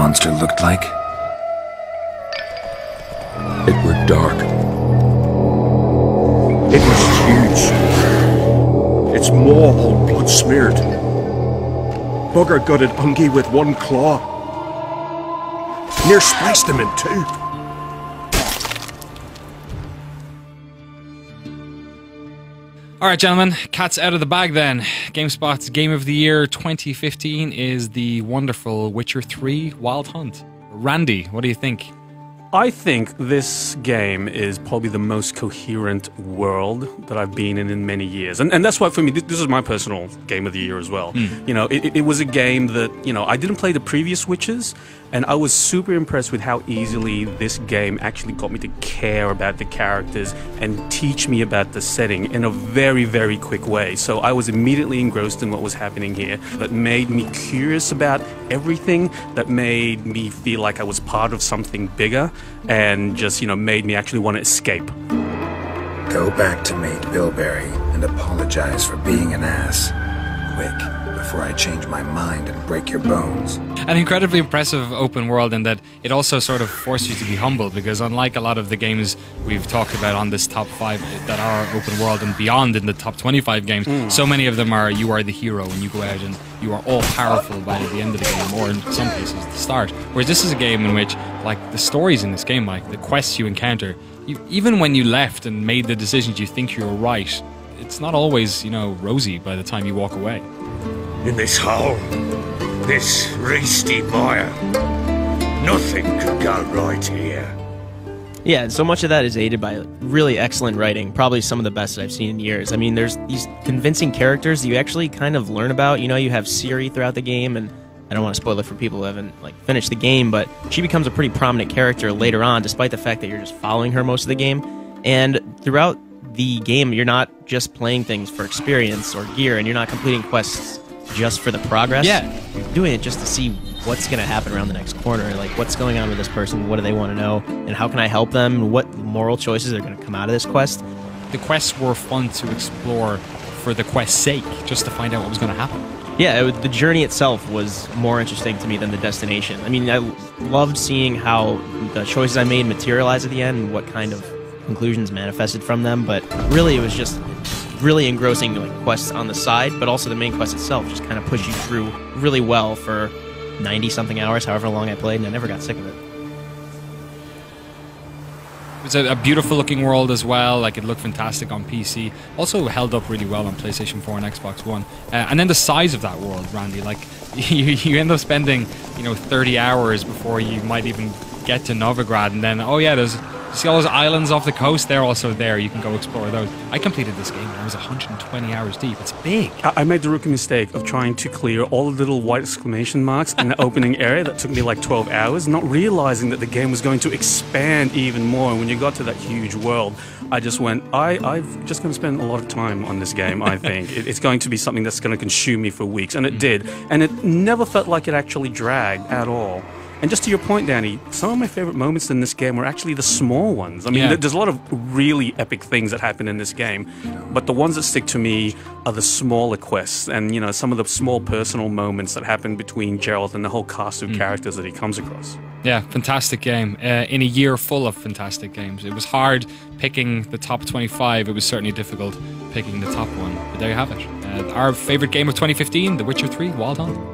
monster looked like? It were dark. It was huge. Its maw all blood smeared. Bugger gutted Ungi with one claw. Near spliced him in two. Alright, gentlemen, cat's out of the bag then. GameSpot's Game of the Year 2015 is the wonderful Witcher 3 Wild Hunt. Randy, what do you think? I think this game is probably the most coherent world that I've been in many years. And that's why, for me, this is my personal Game of the Year as well. You know, it was a game that, you know, I didn't play the previous Witchers, and I was super impressed with how easily this game actually got me to care about the characters and teach me about the setting in a very, very quick way. So I was immediately engrossed in what was happening here. That made me curious about everything, that made me feel like I was part of something bigger, and just, you know, made me actually want to escape. Go back to Mate Bilberry and apologize for being an ass. Quick, before I change my mind and break your bones. An incredibly impressive open world in that it also sort of forced you to be humble, because unlike a lot of the games we've talked about on this top 5 that are open world and beyond in the top 25 games, so many of them are you are the hero and you go out and you are all powerful by the end of the game, or in some cases the start. Whereas this is a game in which, like, the stories in this game, like the quests you encounter, even when you left and made the decisions you think you were right, it's not always, you know, rosy by the time you walk away. In this hole, this reesty mire, nothing could go right here. Yeah, and so much of that is aided by really excellent writing, probably some of the best I've seen in years. I mean, there's these convincing characters that you actually kind of learn about. You know, you have Ciri throughout the game, and I don't want to spoil it for people who haven't finished the game, but she becomes a pretty prominent character later on, despite the fact that you're just following her most of the game. And throughout the game, you're not just playing things for experience or gear, and you're not completing quests just for the progress. Yeah. You're doing it just to see what's going to happen around the next corner. Like, what's going on with this person? What do they want to know? And how can I help them? What moral choices are going to come out of this quest? The quests were fun to explore for the quest's sake, just to find out what was going to happen. Yeah, the journey itself was more interesting to me than the destination. I mean, I loved seeing how the choices I made materialize at the end and what kind of conclusions manifested from them, but really it was just really engrossing, like, quests on the side, but also the main quest itself just kind of pushed you through really well for 90-something hours, however long I played, and I never got sick of it. It was a beautiful looking world as well. Like, it looked fantastic on PC. Also held up really well on PlayStation 4 and Xbox One. And then the size of that world, Randy, like, you end up spending, you know, 30 hours before you might even get to Novigrad, and then, oh yeah, there's, you see all those islands off the coast? They're also there. You can go explore those. I completed this game and I was 120 hours deep. It's big. I made the rookie mistake of trying to clear all the little white exclamation marks in the opening area that took me like 12 hours, not realizing that the game was going to expand even more. And when you got to that huge world, I just went, I'm just going to spend a lot of time on this game, I think. It's going to be something that's going to consume me for weeks. And it did. And it never felt like it actually dragged at all. And just to your point, Danny, some of my favorite moments in this game were actually the small ones. I mean, there's a lot of really epic things that happen in this game, but the ones that stick to me are the smaller quests and, you know, some of the small personal moments that happen between Geralt and the whole cast of characters that he comes across. Yeah, fantastic game. In a year full of fantastic games. It was hard picking the top 25. It was certainly difficult picking the top one. But there you have it. Our favorite game of 2015, The Witcher 3 Wild Hunt.